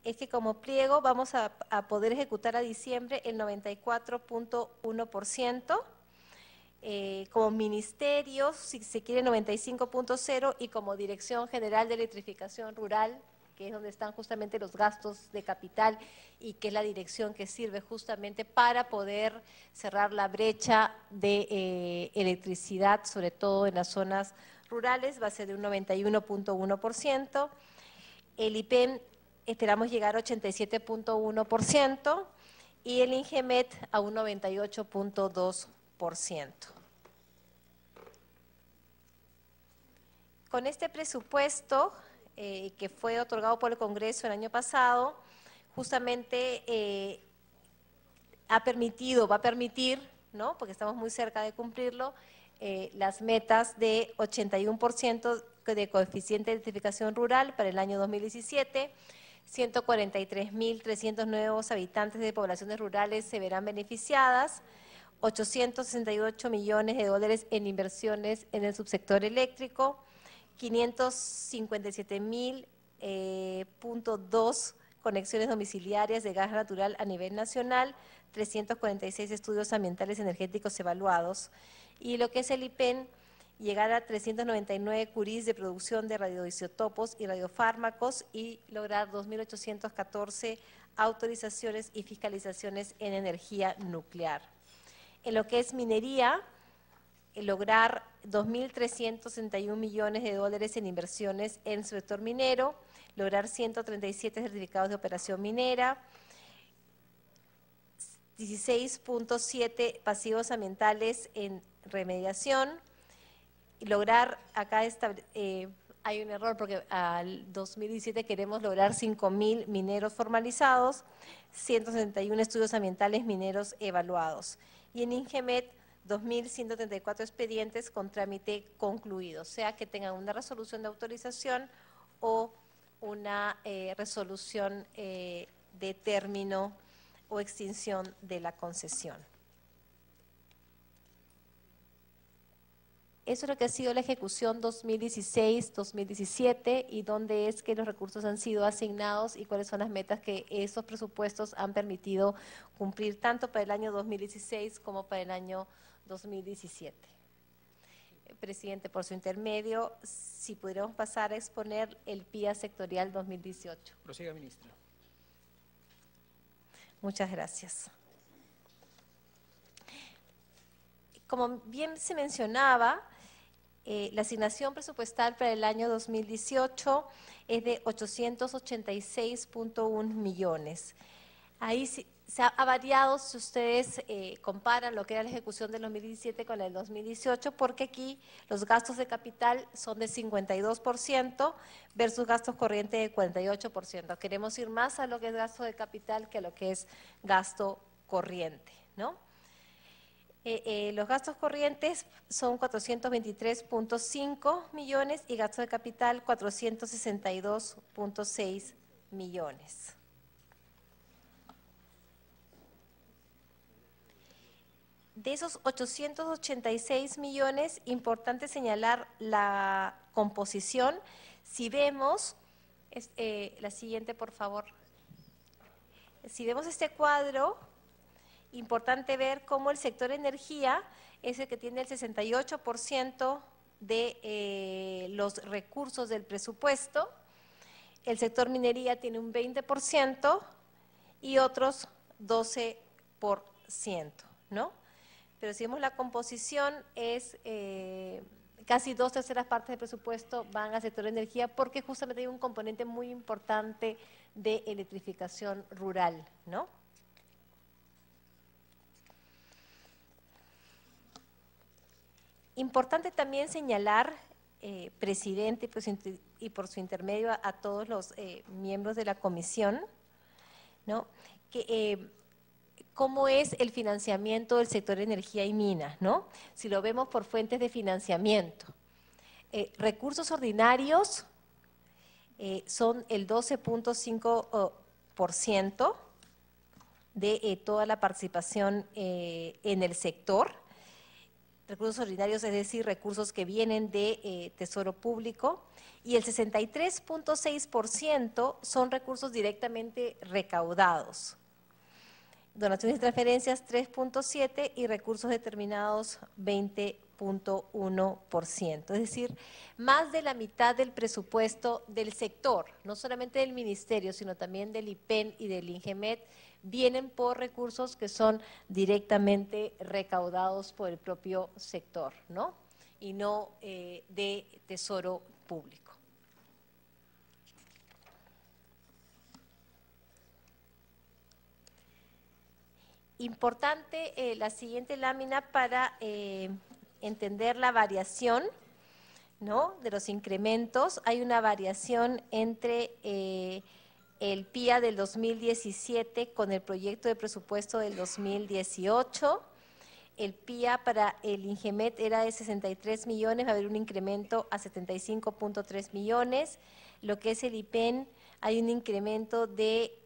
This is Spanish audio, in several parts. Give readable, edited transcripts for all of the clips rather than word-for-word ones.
es que como pliego vamos a poder ejecutar a diciembre el 94.1%, como ministerio, si se quiere, 95.0%, y como Dirección General de Electrificación Rural, que es donde están justamente los gastos de capital y que es la dirección que sirve justamente para poder cerrar la brecha de electricidad, sobre todo en las zonas rurales, va a ser de un 91.1%. El IPEM esperamos llegar a 87.1% y el INGEMET a un 98.2%. Con este presupuesto que fue otorgado por el Congreso el año pasado, justamente va a permitir, ¿no?, porque estamos muy cerca de cumplirlo, las metas de 81% de coeficiente de electrificación rural para el año 2017, 143.300 nuevos habitantes de poblaciones rurales se verán beneficiadas, 868 millones de dólares en inversiones en el subsector eléctrico, 557.000.2 conexiones domiciliarias de gas natural a nivel nacional, 346 estudios ambientales energéticos evaluados, y lo que es el IPEN, llegar a 399 curís de producción de radioisótopos y radiofármacos y lograr 2.814 autorizaciones y fiscalizaciones en energía nuclear. En lo que es minería, lograr 2.361 millones de dólares en inversiones en el sector minero, lograr 137 certificados de operación minera, 16.7 pasivos ambientales en remediación, y lograr, acá hay un error porque al 2017 queremos lograr 5.000 mineros formalizados, 161 estudios ambientales mineros evaluados. Y en INGEMET, 2.134 expedientes con trámite concluido, o sea que tengan una resolución de autorización o una resolución de término o extinción de la concesión. Eso es lo que ha sido la ejecución 2016-2017 y dónde es que los recursos han sido asignados y cuáles son las metas que esos presupuestos han permitido cumplir tanto para el año 2016 como para el año 2017. Presidente, por su intermedio, si pudiéramos pasar a exponer el PIA sectorial 2018. Prosiga, ministra. Muchas gracias. Como bien se mencionaba, la asignación presupuestal para el año 2018 es de 886.1 millones. Ahí se ha variado si ustedes comparan lo que era la ejecución del 2017 con la del 2018, porque aquí los gastos de capital son de 52% versus gastos corrientes de 48%. Queremos ir más a lo que es gasto de capital que a lo que es gasto corriente, ¿no? Los gastos corrientes son 423.5 millones y gastos de capital 462.6 millones. De esos 886 millones, importante señalar la composición. Si vemos, la siguiente por favor, si vemos este cuadro, importante ver cómo el sector energía es el que tiene el 68% de los recursos del presupuesto, el sector minería tiene un 20% y otros 12%, ¿no? Pero si vemos la composición es casi 2/3 partes del presupuesto van al sector energía porque justamente hay un componente muy importante de electrificación rural, ¿no? Importante también señalar, presidente, y por su intermedio a todos los miembros de la comisión, ¿no?, que cómo es el financiamiento del sector energía y minas, ¿no? Si lo vemos por fuentes de financiamiento. Recursos ordinarios son el 12.5% de toda la participación en el sector. recursos ordinarios, es decir, recursos que vienen de Tesoro Público, y el 63.6% son recursos directamente recaudados. Donaciones y transferencias 3.7% y recursos determinados 20.1%. Es decir, más de la mitad del presupuesto del sector, no solamente del ministerio, sino también del IPEN y del INGEMET, vienen por recursos que son directamente recaudados por el propio sector, ¿no? Y no de Tesoro Público. Importante la siguiente lámina para entender la variación, ¿no?, de los incrementos. Hay una variación entre el PIA del 2017 con el proyecto de presupuesto del 2018. El PIA para el INGEMET era de 63 millones, va a haber un incremento a 75.3 millones. Lo que es el IPEN, hay un incremento de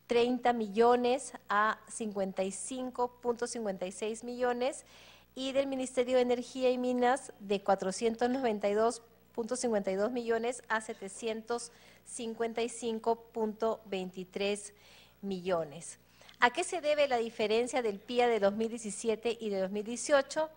30 millones a 55.56 millones, y del Ministerio de Energía y Minas de 492.52 millones a 755.23 millones. ¿A qué se debe la diferencia del PIA de 2017 y de 2018?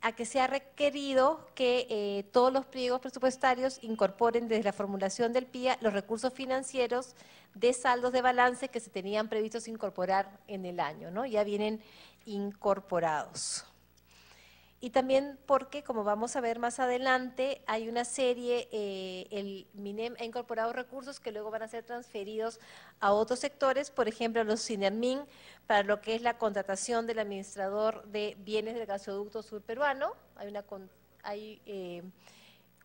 A que se ha requerido que todos los pliegos presupuestarios incorporen desde la formulación del PIA los recursos financieros de saldos de balance que se tenían previstos incorporar en el año, ¿no? Ya vienen incorporados. Y también porque, como vamos a ver más adelante, hay una serie, el MINEM ha incorporado recursos que luego van a ser transferidos a otros sectores, por ejemplo, a los SINERMIN, para lo que es la contratación del administrador de bienes del gasoducto sur peruano.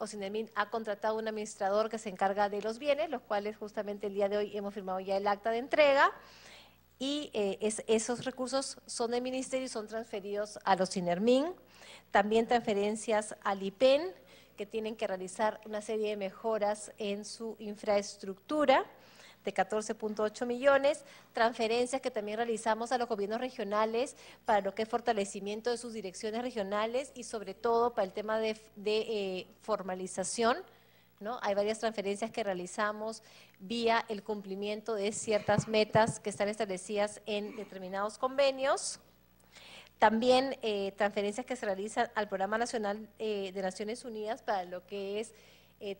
SINERMIN ha contratado un administrador que se encarga de los bienes, los cuales justamente el día de hoy hemos firmado ya el acta de entrega, y esos recursos son del ministerio y son transferidos a los SINERMIN. También transferencias al IPEN, que tienen que realizar una serie de mejoras en su infraestructura, de 14.8 millones, transferencias que también realizamos a los gobiernos regionales para lo que es fortalecimiento de sus direcciones regionales y sobre todo para el tema de formalización, ¿no? Hay varias transferencias que realizamos vía el cumplimiento de ciertas metas que están establecidas en determinados convenios. También transferencias que se realizan al Programa Nacional de Naciones Unidas para lo que es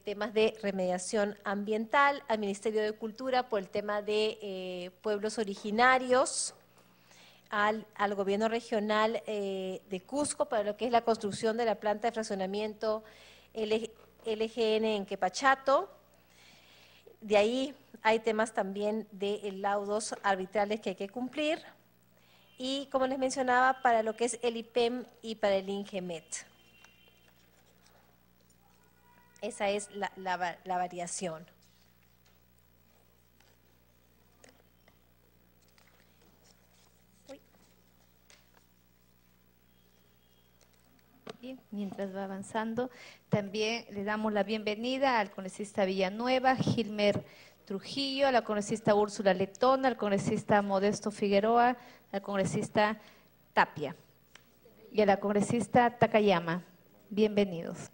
temas de remediación ambiental, al Ministerio de Cultura por el tema de pueblos originarios, al Gobierno Regional de Cusco para lo que es la construcción de la planta de fraccionamiento LGN en Quepachato. De ahí hay temas también de laudos arbitrales que hay que cumplir. Y, como les mencionaba, para lo que es el IPEM y para el INGEMET. Esa es la variación. Bien, mientras va avanzando, también le damos la bienvenida al congresista Villanueva, Gilmer Trujillo, a la congresista Úrsula Letona, al congresista Modesto Figueroa, al congresista Tapia y a la congresista Takayama. Bienvenidos.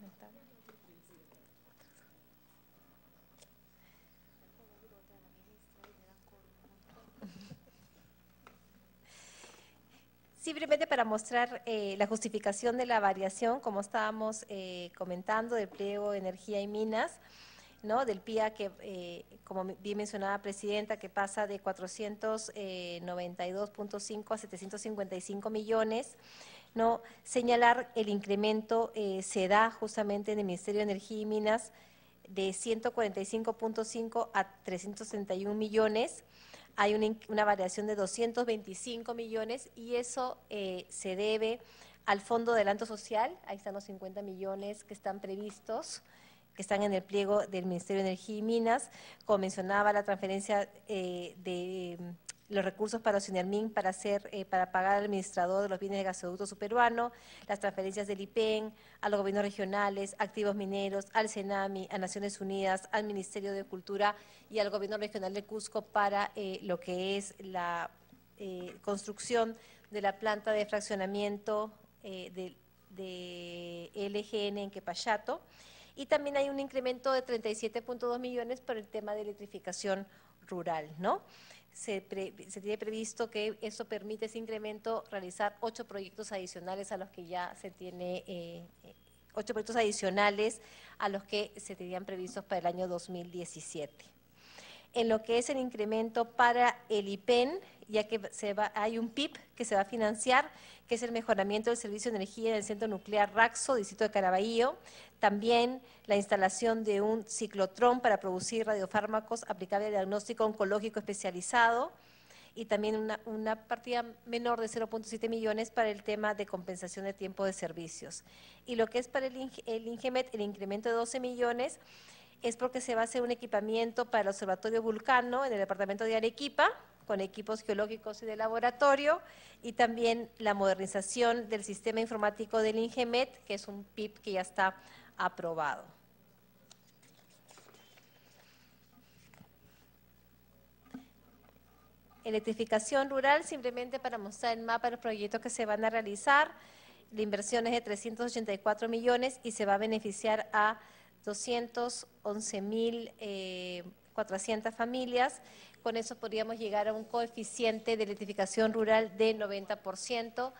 Simplemente para mostrar la justificación de la variación, como estábamos comentando, del pliego de energía y minas, ¿no?, del PIA que, como bien mencionaba Presidenta, que pasa de 492.5 a 755 millones, ¿no? Señalar el incremento se da justamente en el Ministerio de Energía y Minas de 145.5 a 361 millones, hay una variación de 225 millones y eso se debe al Fondo de Adelanto Social, ahí están los 50 millones que están previstos, que están en el pliego del Ministerio de Energía y Minas, como mencionaba, la transferencia de los recursos para los SINERMIN para pagar al administrador de los bienes de gasoducto subperuano, las transferencias del IPEN, a los gobiernos regionales, activos mineros, al CENAMI, a Naciones Unidas, al Ministerio de Cultura y al gobierno regional de Cusco para lo que es la construcción de la planta de fraccionamiento de LGN en Quepachato, y también hay un incremento de 37.2 millones por el tema de electrificación rural, ¿no? Se tiene previsto que eso permite ese incremento realizar 8 proyectos adicionales a los que ya se tiene, 8 proyectos adicionales a los que se tenían previstos para el año 2017. En lo que es el incremento para el IPEN, ya que hay un PIB que se va a financiar, que es el mejoramiento del servicio de energía en el centro nuclear Raxo, distrito de Caraballo, también la instalación de un ciclotrón para producir radiofármacos aplicable al diagnóstico oncológico especializado, y también una partida menor de 0.7 millones para el tema de compensación de tiempo de servicios. Y lo que es para el INGEMET, el incremento de 12 millones, es porque se va a hacer un equipamiento para el Observatorio Vulcano en el departamento de Arequipa, con equipos geológicos y de laboratorio, y también la modernización del sistema informático del INGEMET, que es un PIB que ya está aprobado. Electrificación rural, simplemente para mostrar el mapa de los proyectos que se van a realizar. La inversión es de 384 millones y se va a beneficiar a 211.400 familias. Con eso podríamos llegar a un coeficiente de electrificación rural de 90%.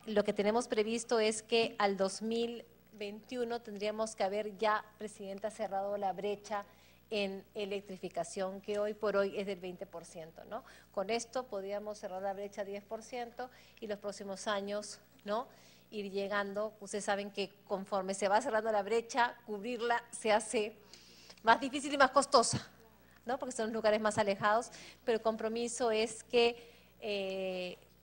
Lo que tenemos previsto es que al 2021 tendríamos que haber ya, Presidenta, cerrado la brecha en electrificación, que hoy por hoy es del 20%, ¿no? Con esto podríamos cerrar la brecha 10% y los próximos años, ¿no?, ir llegando. Ustedes saben que conforme se va cerrando la brecha, cubrirla se hace más difícil y más costosa, ¿no?, porque son lugares más alejados, pero el compromiso es que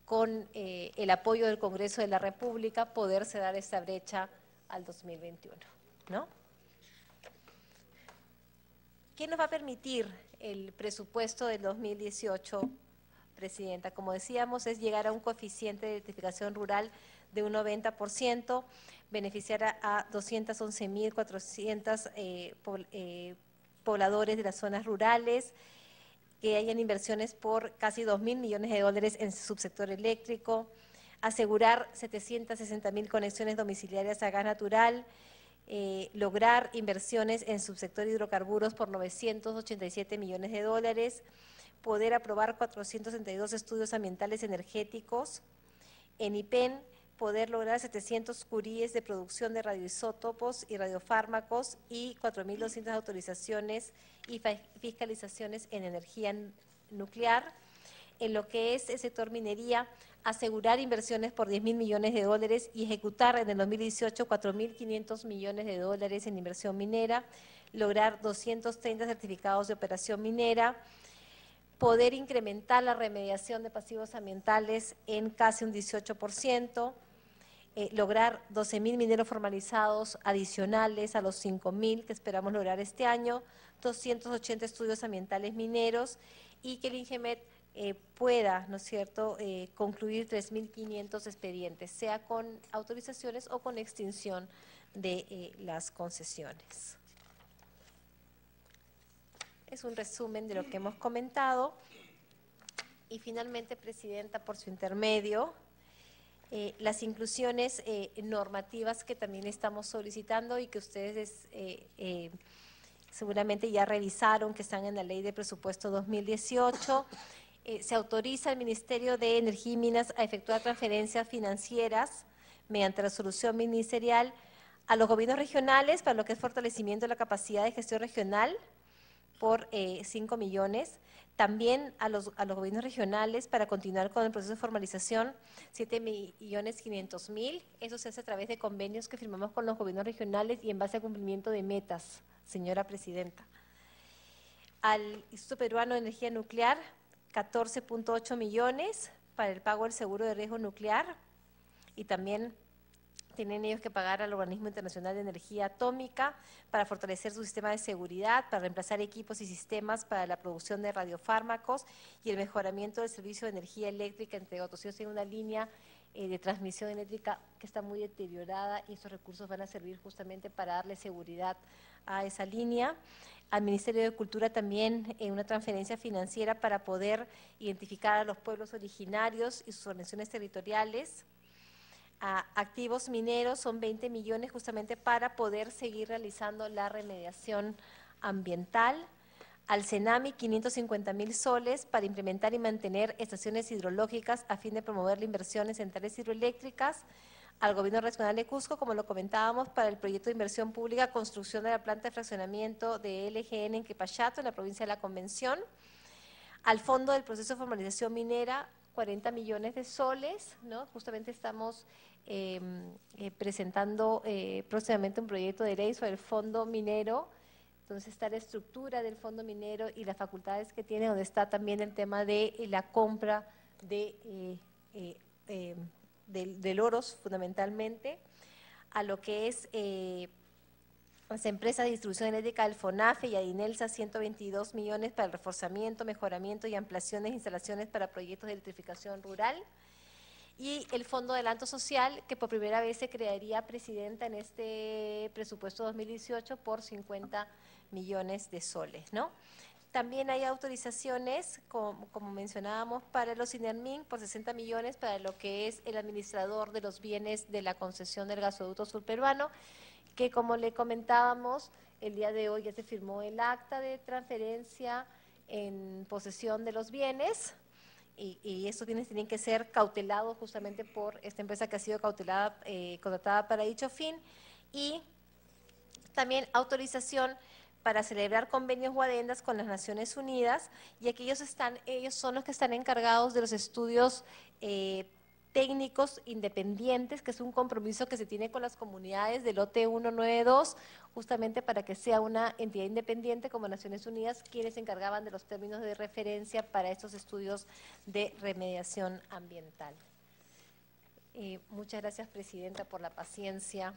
con el apoyo del Congreso de la República poder cerrar esta brecha al 2021, ¿no? ¿Qué nos va a permitir el presupuesto del 2018, Presidenta? Como decíamos, es llegar a un coeficiente de electrificación rural de un 90%, beneficiar a 211.400 pobladores de las zonas rurales, que hayan inversiones por casi 2.000 millones de dólares en subsector eléctrico, asegurar 760.000 conexiones domiciliarias a gas natural, lograr inversiones en subsector hidrocarburos por 987 millones de dólares, poder aprobar 462 estudios ambientales energéticos, en IPEN poder lograr 700 curíes de producción de radioisótopos y radiofármacos y 4.200 autorizaciones y fiscalizaciones en energía nuclear. En lo que es el sector minería, asegurar inversiones por 10.000 millones de dólares y ejecutar en el 2018 4.500 millones de dólares en inversión minera, lograr 230 certificados de operación minera, poder incrementar la remediación de pasivos ambientales en casi un 18%, lograr 12.000 mineros formalizados adicionales a los 5.000 que esperamos lograr este año, 280 estudios ambientales mineros, y que el INGEMET pueda, ¿no es cierto?, concluir 3.500 expedientes, sea con autorizaciones o con extinción de las concesiones. Es un resumen de lo que hemos comentado. Y finalmente, Presidenta, por su intermedio, las inclusiones normativas que también estamos solicitando y que ustedes seguramente ya revisaron, que están en la Ley de Presupuesto 2018. Se autoriza al Ministerio de Energía y Minas a efectuar transferencias financieras mediante resolución ministerial a los gobiernos regionales para lo que es fortalecimiento de la capacidad de gestión regional por 5 millones, también a los gobiernos regionales para continuar con el proceso de formalización 7.500.000, eso se hace a través de convenios que firmamos con los gobiernos regionales y en base al cumplimiento de metas, señora Presidenta. Al Instituto Peruano de Energía Nuclear, 14.8 millones para el pago del seguro de riesgo nuclear, y también tienen ellos que pagar al Organismo Internacional de Energía Atómica para fortalecer su sistema de seguridad, para reemplazar equipos y sistemas para la producción de radiofármacos y el mejoramiento del servicio de energía eléctrica, entre otros. Ellos tienen una línea de transmisión eléctrica que está muy deteriorada y estos recursos van a servir justamente para darle seguridad a esa línea. Al Ministerio de Cultura también una transferencia financiera para poder identificar a los pueblos originarios y sus organizaciones territoriales. A activos mineros son 20 millones justamente para poder seguir realizando la remediación ambiental. Al CENAMI 550.000 soles para implementar y mantener estaciones hidrológicas a fin de promover la inversión en centrales hidroeléctricas. Al Gobierno Regional de Cusco, como lo comentábamos, para el proyecto de inversión pública, construcción de la planta de fraccionamiento de LGN en Quepachato, en la provincia de La Convención. Al Fondo del Proceso de Formalización Minera, 40 millones de soles, ¿no? Justamente estamos presentando próximamente un proyecto de ley sobre el Fondo Minero. Entonces está la estructura del Fondo Minero y las facultades que tiene, donde está también el tema de la compra del oros fundamentalmente, a lo que es las empresas de distribución eléctrica del FONAFE y ADINELSA, 122 millones para el reforzamiento, mejoramiento y ampliación de instalaciones para proyectos de electrificación rural. Y el Fondo de Adelanto Social, que por primera vez se crearía, Presidenta, en este presupuesto 2018 por 50 millones de soles, ¿no? También hay autorizaciones, como mencionábamos, para los INERMIN por 60 millones para lo que es el administrador de los bienes de la concesión del gasoducto surperuano, que como le comentábamos, el día de hoy ya se firmó el acta de transferencia en posesión de los bienes, y estos bienes tienen que ser cautelados justamente por esta empresa que ha sido cautelada, contratada para dicho fin, y también autorización para celebrar convenios o adendas con las Naciones Unidas, y aquí ellos son los que están encargados de los estudios técnicos independientes, que es un compromiso que se tiene con las comunidades del lote 192, justamente para que sea una entidad independiente como Naciones Unidas, quienes se encargaban de los términos de referencia para estos estudios de remediación ambiental. Muchas gracias, Presidenta, por la paciencia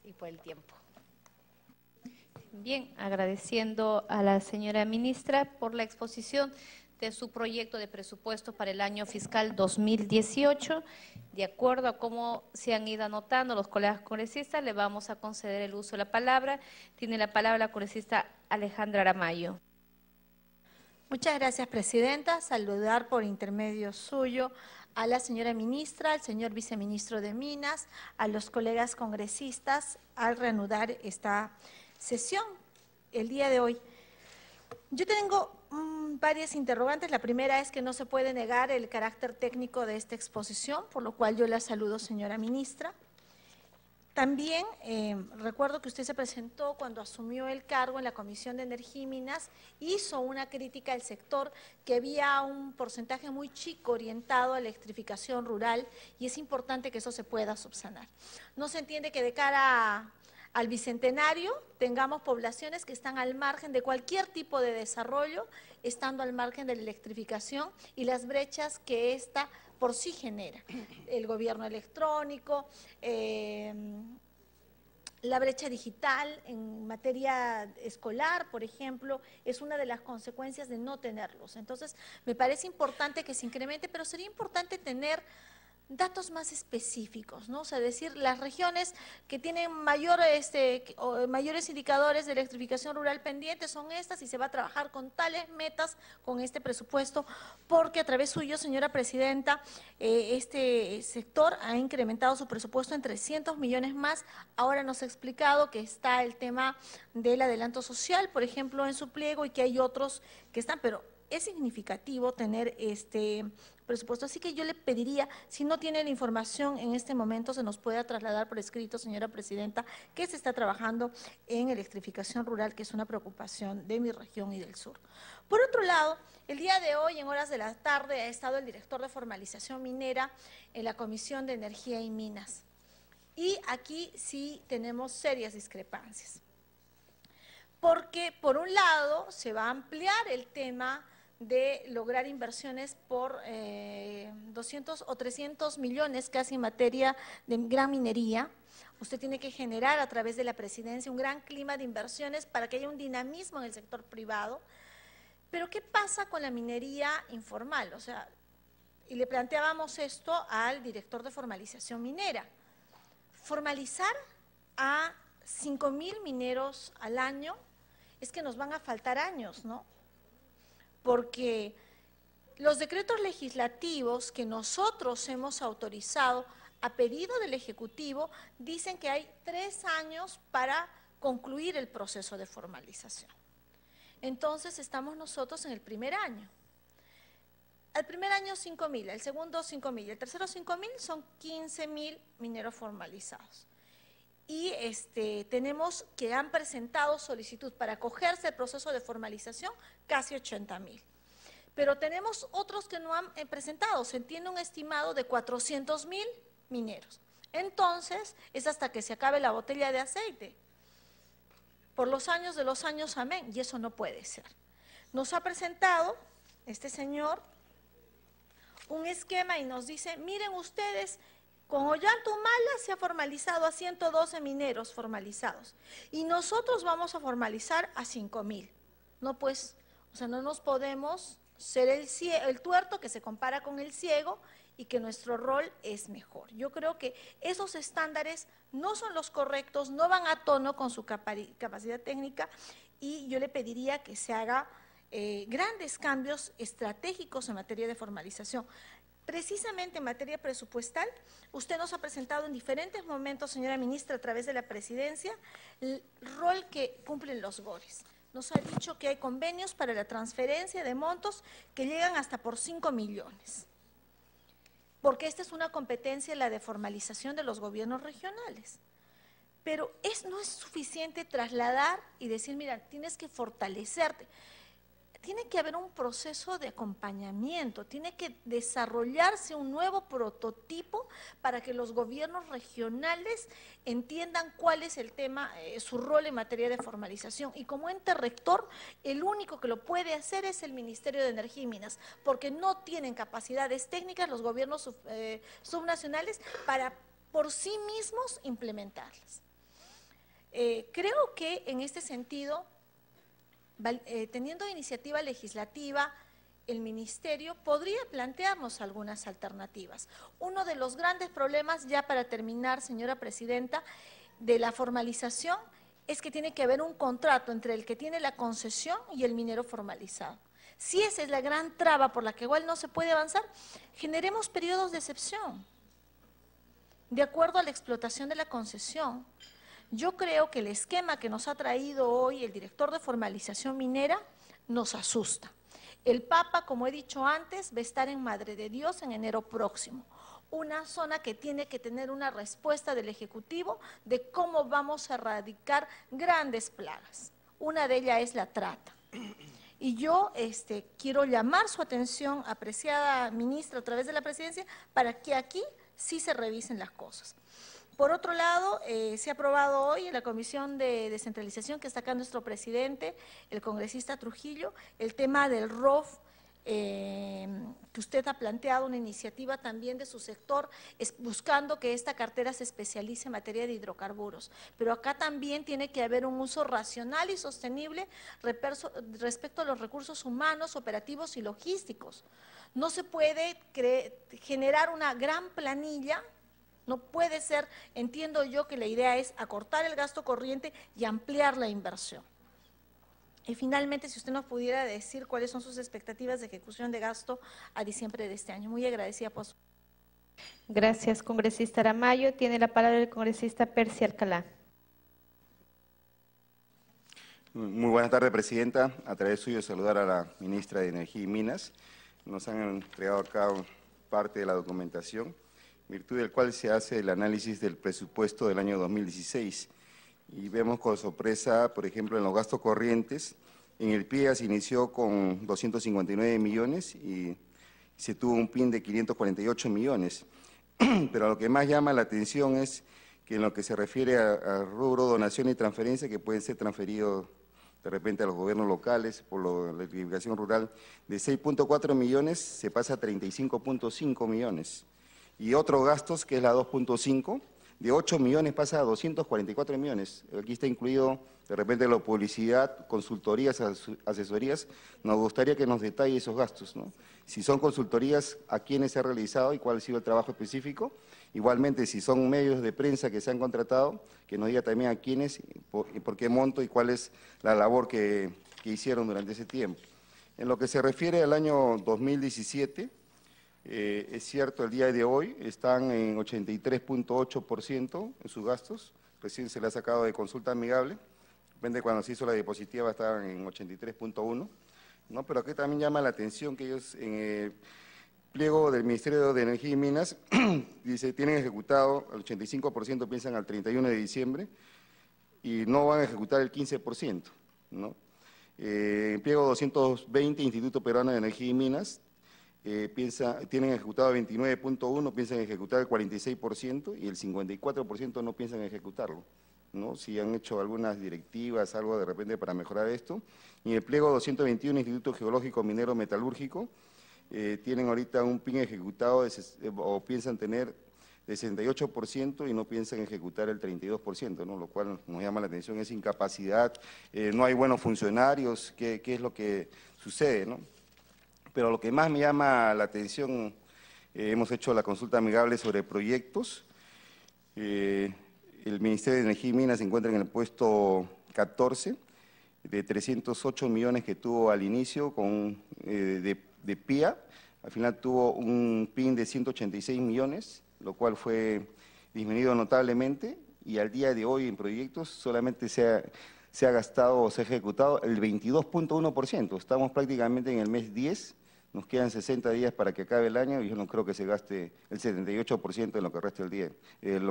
y por el tiempo. Bien, agradeciendo a la señora ministra por la exposición de su proyecto de presupuesto para el año fiscal 2018. De acuerdo a cómo se han ido anotando los colegas congresistas, le vamos a conceder el uso de la palabra. Tiene la palabra la congresista Alejandra Aramayo. Muchas gracias, Presidenta. Saludar por intermedio suyo a la señora ministra, al señor viceministro de Minas, a los colegas congresistas al reanudar esta sesión el día de hoy. Yo tengo varias interrogantes. La primera es que no se puede negar el carácter técnico de esta exposición, por lo cual yo la saludo, señora ministra. También recuerdo que usted se presentó cuando asumió el cargo en la Comisión de Energía y Minas, hizo una crítica al sector, que había un porcentaje muy chico orientado a la electrificación rural, y es importante que eso se pueda subsanar. No se entiende que de cara al Bicentenario tengamos poblaciones que están al margen de cualquier tipo de desarrollo, estando al margen de la electrificación y las brechas que esta por sí genera. El gobierno electrónico, la brecha digital en materia escolar, por ejemplo, es una de las consecuencias de no tenerlos. Entonces, me parece importante que se incremente, pero sería importante tener datos más específicos, ¿no? O sea, decir, las regiones que tienen mayores indicadores de electrificación rural pendientes son estas, y se va a trabajar con tales metas con este presupuesto, porque a través suyo, señora Presidenta, este sector ha incrementado su presupuesto en 300 millones más. Ahora nos ha explicado que está el tema del adelanto social, por ejemplo, en su pliego, y que hay otros que están, pero es significativo tener este presupuesto. Así que yo le pediría, si no tiene la información en este momento, se nos pueda trasladar por escrito, señora Presidenta, que se está trabajando en electrificación rural, que es una preocupación de mi región y del sur. Por otro lado, el día de hoy, en horas de la tarde, ha estado el director de formalización minera en la Comisión de Energía y Minas. Y aquí sí tenemos serias discrepancias. Porque, por un lado, se va a ampliar el tema de lograr inversiones por 200 o 300 millones casi en materia de gran minería. Usted tiene que generar a través de la presidencia un gran clima de inversiones para que haya un dinamismo en el sector privado. Pero ¿qué pasa con la minería informal? O sea, y le planteábamos esto al director de formalización minera. Formalizar a 5.000 mineros al año, es que nos van a faltar años, ¿no? Porque los decretos legislativos que nosotros hemos autorizado a pedido del Ejecutivo dicen que hay 3 años para concluir el proceso de formalización. Entonces estamos nosotros en el primer año. Al primer año 5.000, el segundo 5.000, el tercero 5.000, son 15.000 mineros formalizados. Y tenemos que han presentado solicitud para acogerse al proceso de formalización casi 80.000. Pero tenemos otros que no han presentado, se tiene un estimado de 400.000 mineros. Entonces, es hasta que se acabe la botella de aceite. Por los años de los años, amén, y eso no puede ser. Nos ha presentado este señor un esquema y nos dice, miren ustedes, con Ollantumala se ha formalizado a 112 mineros formalizados y nosotros vamos a formalizar a 5.000. No, pues, o sea, no nos podemos ser el tuerto que se compara con el ciego y que nuestro rol es mejor. Yo creo que esos estándares no son los correctos, no van a tono con su capacidad técnica y yo le pediría que se haga grandes cambios estratégicos en materia de formalización. Precisamente en materia presupuestal, usted nos ha presentado en diferentes momentos, señora ministra, a través de la presidencia, el rol que cumplen los GORES. Nos ha dicho que hay convenios para la transferencia de montos que llegan hasta por 5 millones, porque esta es una competencia, la de formalización de los gobiernos regionales. Pero no es suficiente trasladar y decir, mira, tienes que fortalecerte. Tiene que haber un proceso de acompañamiento, tiene que desarrollarse un nuevo prototipo para que los gobiernos regionales entiendan cuál es el tema, su rol en materia de formalización. Y como ente rector, el único que lo puede hacer es el Ministerio de Energía y Minas, porque no tienen capacidades técnicas los gobiernos subnacionales para por sí mismos implementarlas. Creo que en este sentido, teniendo iniciativa legislativa, el Ministerio podría plantearnos algunas alternativas. Uno de los grandes problemas, ya para terminar, señora Presidenta, de la formalización es que tiene que haber un contrato entre el que tiene la concesión y el minero formalizado. Si esa es la gran traba por la que igual no se puede avanzar, generemos periodos de excepción, de acuerdo a la explotación de la concesión. Yo creo que el esquema que nos ha traído hoy el director de formalización minera nos asusta. El Papa, como he dicho antes, va a estar en Madre de Dios en enero próximo. Una zona que tiene que tener una respuesta del Ejecutivo de cómo vamos a erradicar grandes plagas. Una de ellas es la trata. Y yo quiero llamar su atención, apreciada ministra, a través de la presidencia, para que aquí sí se revisen las cosas. Por otro lado, se ha aprobado hoy en la Comisión de Descentralización, que está acá nuestro presidente, el congresista Trujillo, el tema del ROF, que usted ha planteado una iniciativa también de su sector, buscando que esta cartera se especialice en materia de hidrocarburos. Pero acá también tiene que haber un uso racional y sostenible respecto a los recursos humanos, operativos y logísticos. No se puede generar una gran planilla. No puede ser, entiendo yo que la idea es acortar el gasto corriente y ampliar la inversión. Y finalmente, si usted nos pudiera decir cuáles son sus expectativas de ejecución de gasto a diciembre de este año. Muy agradecida por su... Gracias, congresista Aramayo. Tiene la palabra el congresista Percy Alcalá. Muy buenas tardes, Presidenta. A través suyo saludar a la ministra de Energía y Minas. Nos han entregado acá parte de la documentación, virtud del cual se hace el análisis del presupuesto del año 2016. Y vemos con sorpresa, por ejemplo, en los gastos corrientes, en el PIA se inició con 259 millones y se tuvo un PIN de 548 millones. Pero lo que más llama la atención es que en lo que se refiere a rubro, donación y transferencia, que pueden ser transferidos de repente a los gobiernos locales por la electrificación rural, de 6.4 millones se pasa a 35.5 millones. Y otros gastos, que es la 2.5, de 8 millones pasa a 244 millones. Aquí está incluido de repente la publicidad, consultorías, asesorías, nos gustaría que nos detalle esos gastos, ¿no? Si son consultorías, a quiénes se ha realizado y cuál ha sido el trabajo específico. Igualmente, si son medios de prensa que se han contratado, que nos diga también a quiénes, y por qué monto y cuál es la labor que hicieron durante ese tiempo. En lo que se refiere al año 2017, es cierto, el día de hoy están en 83.8% en sus gastos, recién se le ha sacado de consulta amigable, depende de cuando se hizo la diapositiva estaban en 83.1%, ¿no? Pero aquí también llama la atención que ellos en el pliego del Ministerio de Energía y Minas, dice, tienen ejecutado, el 85% piensan al 31 de diciembre, y no van a ejecutar el 15%, ¿no? En pliego 220, Instituto Peruano de Energía y Minas, tienen ejecutado 29.1, piensan ejecutar el 46% y el 54% no piensan ejecutarlo, ¿no? Si han hecho algunas directivas, algo de repente para mejorar esto. Y en el pliego 221, Instituto Geológico Minero Metalúrgico, tienen ahorita un PIN ejecutado o piensan tener de 68% y no piensan ejecutar el 32%, ¿no? Lo cual nos llama la atención, es incapacidad, no hay buenos funcionarios, ¿qué es lo que sucede, ¿no? Pero lo que más me llama la atención, hemos hecho la consulta amigable sobre proyectos, el Ministerio de Energía y Minas se encuentra en el puesto 14, de 308 millones que tuvo al inicio de PIA, al final tuvo un PIN de 186 millones, lo cual fue disminuido notablemente, y al día de hoy en proyectos solamente se ha gastado o se ha ejecutado el 22.1%, estamos prácticamente en el mes 10, nos quedan 60 días para que acabe el año y yo no creo que se gaste el 78% en lo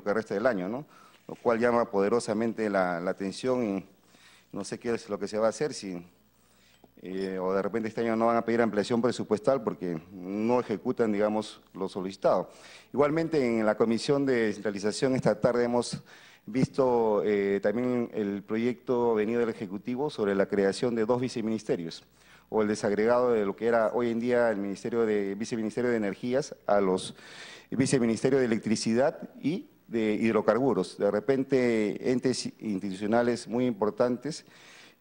que resta del año, ¿no? Lo cual llama poderosamente la atención y no sé qué es lo que se va a hacer, o de repente este año no van a pedir ampliación presupuestal porque no ejecutan, digamos, lo solicitado. Igualmente en la Comisión de Descentralización esta tarde hemos visto también el proyecto venido del Ejecutivo sobre la creación de 2 viceministerios, o el desagregado de lo que era hoy en día el Viceministerio de Energías a los Viceministerios de Electricidad y de Hidrocarburos. De repente, entes institucionales muy importantes,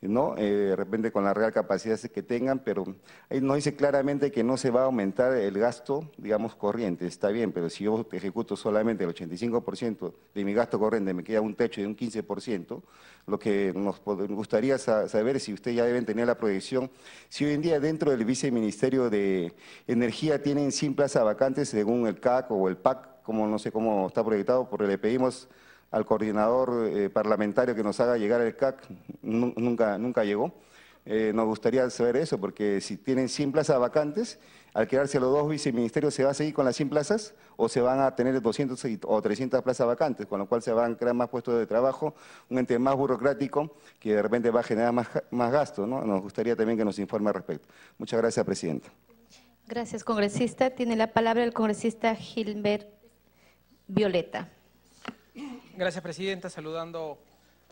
¿no? De repente con la real capacidad que tengan, pero ahí nos dice claramente que no se va a aumentar el gasto, digamos, corriente. Está bien, pero si yo ejecuto solamente el 85% de mi gasto corriente, me queda un techo de un 15%, lo que nos gustaría saber si ustedes ya deben tener la proyección, si hoy en día dentro del Viceministerio de Energía tienen 100 plazas vacantes según el CAC o el PAC, como no sé cómo está proyectado, porque le pedimos al coordinador parlamentario que nos haga llegar el CAC, nunca llegó. Nos gustaría saber eso, porque si tienen 100 plazas vacantes, al quedarse los 2 viceministerios, ¿se va a seguir con las 100 plazas o se van a tener 200 o 300 plazas vacantes, con lo cual se van a crear más puestos de trabajo, un ente más burocrático que de repente va a generar más gasto, ¿no? Nos gustaría también que nos informe al respecto. Muchas gracias, Presidenta. Gracias, congresista. Tiene la palabra el congresista Hilmer Violeta. Gracias, Presidenta. Saludando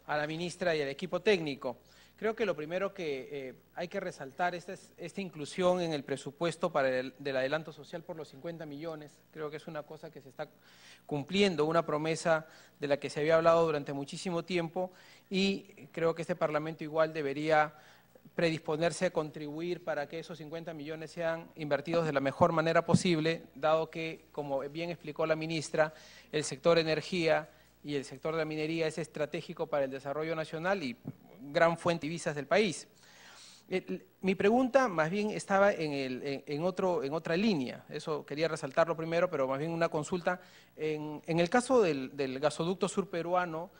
a la ministra y al equipo técnico. Creo que lo primero que hay que resaltar es esta inclusión en el presupuesto del adelanto social por los 50 millones. Creo que es una cosa que se está cumpliendo, una promesa de la que se había hablado durante muchísimo tiempo y creo que este Parlamento igual debería predisponerse a contribuir para que esos 50 millones sean invertidos de la mejor manera posible, dado que, como bien explicó la ministra, el sector energía y el sector de la minería es estratégico para el desarrollo nacional y gran fuente de divisas del país. Mi pregunta más bien estaba en otra línea, eso quería resaltarlo primero, pero más bien una consulta. En el caso del gasoducto sur peruano,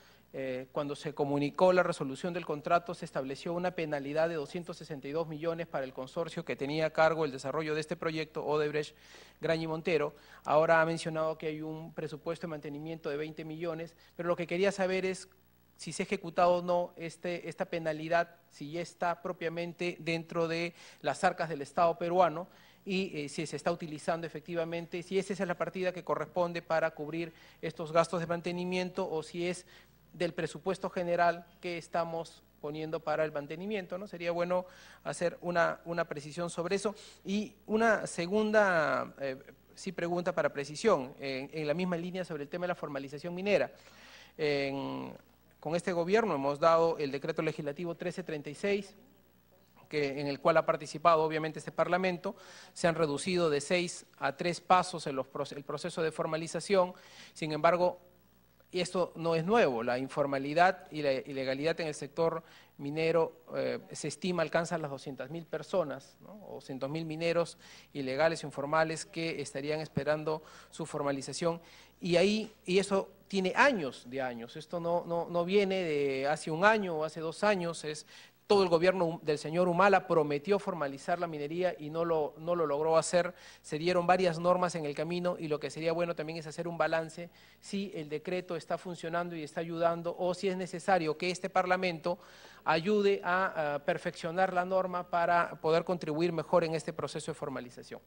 cuando se comunicó la resolución del contrato, se estableció una penalidad de 262 millones para el consorcio que tenía a cargo el desarrollo de este proyecto, Odebrecht, Graña y Montero. Ahora ha mencionado que hay un presupuesto de mantenimiento de 20 millones, pero lo que quería saber es si se ha ejecutado o no esta penalidad, si ya está propiamente dentro de las arcas del Estado peruano y si se está utilizando efectivamente, si esa es la partida que corresponde para cubrir estos gastos de mantenimiento o si es del presupuesto general que estamos poniendo para el mantenimiento, ¿no? Sería bueno hacer una precisión sobre eso. Y una segunda pregunta para precisión, en la misma línea sobre el tema de la formalización minera. con este gobierno hemos dado el decreto legislativo 1336, en el cual ha participado obviamente este Parlamento. Se han reducido de 6 a 3 pasos el proceso de formalización. Sin embargo, y esto no es nuevo, la informalidad y la ilegalidad en el sector minero se estima alcanzan las 200.000 personas, ¿no? O 200.000 mineros ilegales o informales que estarían esperando su formalización. Y eso tiene años de años, esto no viene de hace un año o hace 2 años, todo el gobierno del señor Humala prometió formalizar la minería y no lo logró hacer. Se dieron varias normas en el camino y lo que sería bueno también es hacer un balance si el decreto está funcionando y está ayudando o si es necesario que este Parlamento ayude a perfeccionar la norma para poder contribuir mejor en este proceso de formalización.